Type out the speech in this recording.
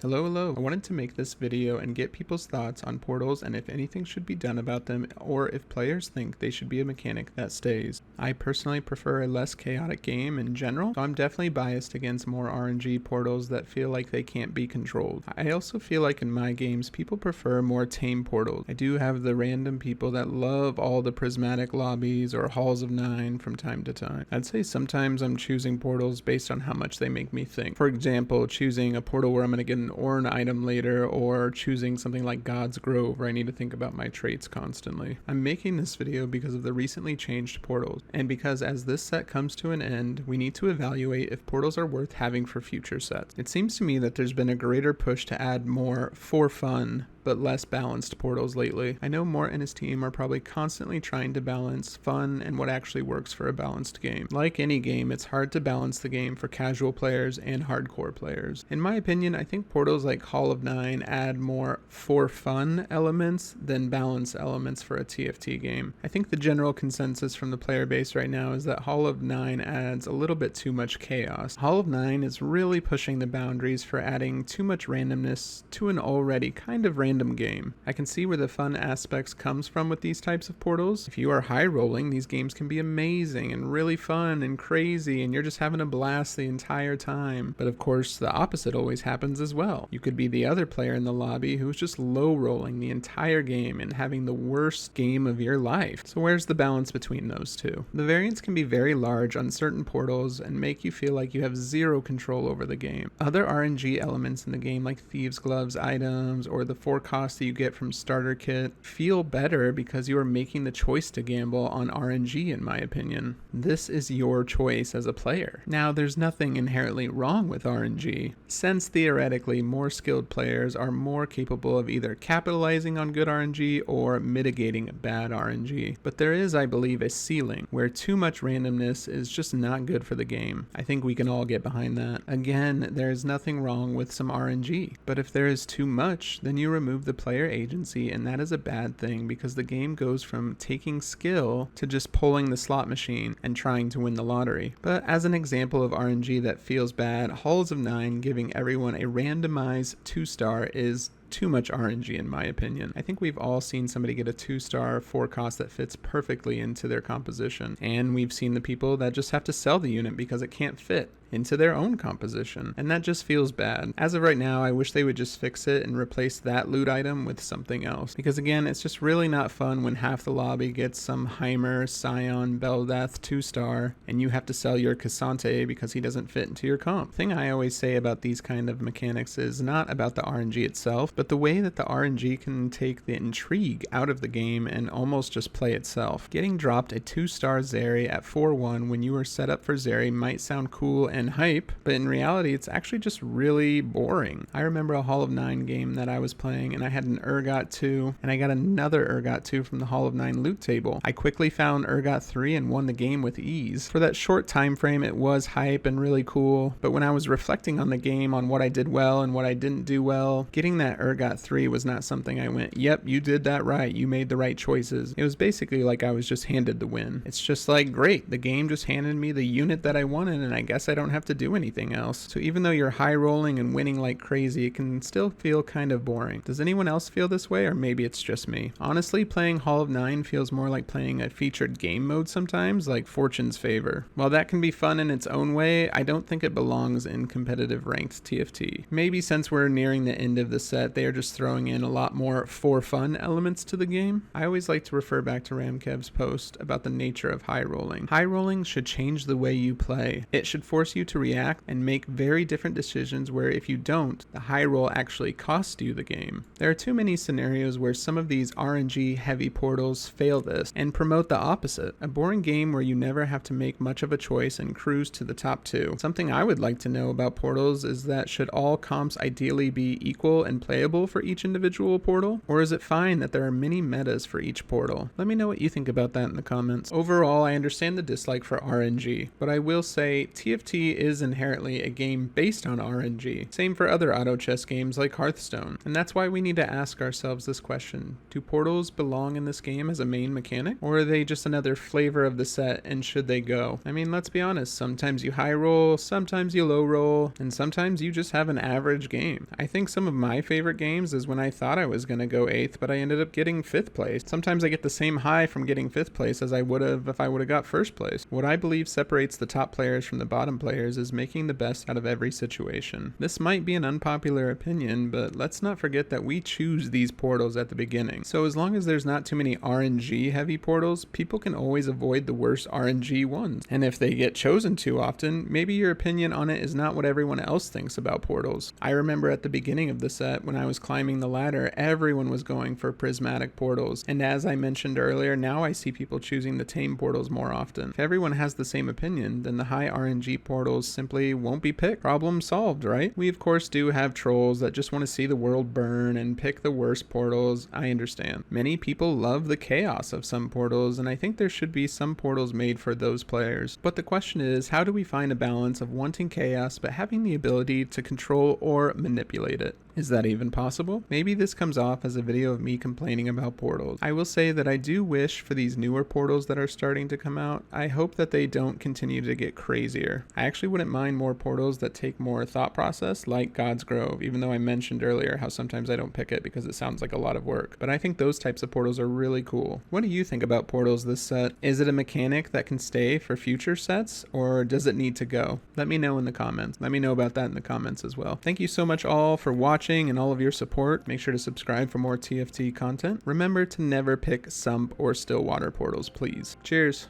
Hello. I wanted to make this video and get people's thoughts on portals and if anything should be done about them or if players think they should be a mechanic that stays. I personally prefer a less chaotic game in general, so I'm definitely biased against more RNG portals that feel like they can't be controlled. I also feel like in my games people prefer more tame portals. I do have the random people that love all the prismatic lobbies or halls of 9 from time to time. I'd say sometimes I'm choosing portals based on how much they make me think. For example, choosing a portal where I'm going to get an Ornn item later, or choosing something like God's Grove where I need to think about my traits constantly. I'm making this video because of the recently changed portals, and because as this set comes to an end, we need to evaluate if portals are worth having for future sets. It seems to me that there's been a greater push to add more for fun but less balanced portals lately. I know Mort and his team are probably constantly trying to balance fun and what actually works for a balanced game. Like any game, it's hard to balance the game for casual players and hardcore players. In my opinion, I think portals like Hall of 9 add more for fun elements than balance elements for a TFT game. I think the general consensus from the player base right now is that Hall of 9 adds a little bit too much chaos. Hall of 9 is really pushing the boundaries for adding too much randomness to an already kind of random game. I can see where the fun aspects comes from with these types of portals. If you are high rolling, these games can be amazing and really fun and crazy, and you're just having a blast the entire time. But of course, the opposite always happens as well. You could be the other player in the lobby who's just low rolling the entire game and having the worst game of your life. So where's the balance between those two? The variance can be very large on certain portals and make you feel like you have zero control over the game. Other RNG elements in the game, like Thieves' Gloves items or the cost that you get from starter kit, feel better because you are making the choice to gamble on RNG, in my opinion. This is your choice as a player. Now, there's nothing inherently wrong with RNG, since theoretically more skilled players are more capable of either capitalizing on good RNG or mitigating bad RNG. But there is, I believe, a ceiling where too much randomness is just not good for the game. I think we can all get behind that. Again, there's nothing wrong with some RNG, but if there is too much, then you remove the player agency, and that is a bad thing because the game goes from taking skill to just pulling the slot machine and trying to win the lottery. But as an example of RNG that feels bad, Halls of 9 giving everyone a randomized 2-star is too much RNG in my opinion. I think we've all seen somebody get a 2-star 4 cost that fits perfectly into their composition, and we've seen the people that just have to sell the unit because it can't fit into their own composition, and that just feels bad. As of right now, I wish they would just fix it and replace that loot item with something else, because again, it's just really not fun when half the lobby gets some Heimer, Scion, Bel'Dath 2-star, and you have to sell your K'Sante because he doesn't fit into your comp. The thing I always say about these kind of mechanics is not about the RNG itself, but the way that the RNG can take the intrigue out of the game and almost just play itself. Getting dropped a 2-star Zeri at 4-1 when you were set up for Zeri might sound cool and hype, but in reality it's actually just really boring. I remember a Hall of 9 game that I was playing and I had an Urgot 2 and I got another Urgot 2 from the Hall of 9 loot table. I quickly found Urgot 3 and won the game with ease. For that short time frame it was hype and really cool, but when I was reflecting on the game, on what I did well and what I didn't do well, getting that Urgot 3 was not something I went, yep, you did that right, you made the right choices. It was basically like I was just handed the win. It's just like, great, the game just handed me the unit that I wanted and I guess I don't have to do anything else. So even though you're high rolling and winning like crazy, it can still feel kind of boring. Does anyone else feel this way, or maybe it's just me? Honestly, playing Hall of 9 feels more like playing a featured game mode sometimes, like Fortune's Favor. While that can be fun in its own way, I don't think it belongs in competitive ranked TFT. Maybe since we're nearing the end of the set, they are just throwing in a lot more for fun elements to the game. I always like to refer back to Ramkev's post about the nature of high rolling. High rolling should change the way you play. It should force you to react and make very different decisions where if you don't, the high roll actually costs you the game. There are too many scenarios where some of these RNG heavy portals fail this and promote the opposite. A boring game where you never have to make much of a choice and cruise to the top 2. Something I would like to know about portals is that should all comps ideally be equal and playable suitable for each individual portal? Or is it fine that there are many metas for each portal? Let me know what you think about that in the comments. Overall, I understand the dislike for RNG, but I will say TFT is inherently a game based on RNG. Same for other auto chess games like Hearthstone. And that's why we need to ask ourselves this question. Do portals belong in this game as a main mechanic? Or are they just another flavor of the set, and should they go? I mean, let's be honest, sometimes you high roll, sometimes you low roll, and sometimes you just have an average game. I think some of my favorite games is when I thought I was gonna go 8th, but I ended up getting 5th place. Sometimes I get the same high from getting 5th place as I would have if I would have got 1st place. What I believe separates the top players from the bottom players is making the best out of every situation. This might be an unpopular opinion, but let's not forget that we choose these portals at the beginning. So as long as there's not too many RNG heavy portals, people can always avoid the worst RNG ones. And if they get chosen too often, maybe your opinion on it is not what everyone else thinks about portals. I remember at the beginning of the set, when I was climbing the ladder, everyone was going for prismatic portals. And as I mentioned earlier, now I see people choosing the tame portals more often. If everyone has the same opinion, then the high RNG portals simply won't be picked. Problem solved, right? We of course do have trolls that just want to see the world burn and pick the worst portals. I understand. Many people love the chaos of some portals, and I think there should be some portals made for those players. But the question is, how do we find a balance of wanting chaos but having the ability to control or manipulate it? Is that even possible? Maybe this comes off as a video of me complaining about portals. I will say that I do wish for these newer portals that are starting to come out, I hope that they don't continue to get crazier. I actually wouldn't mind more portals that take more thought process, like God's Grove, even though I mentioned earlier how sometimes I don't pick it because it sounds like a lot of work. But I think those types of portals are really cool. What do you think about portals this set? Is it a mechanic that can stay for future sets, or does it need to go? Let me know in the comments. Let me know about that in the comments as well. Thank you so much all for watching and all of your support. Make sure to subscribe for more TFT content. Remember to never pick sump or Stillwater portals, please. Cheers.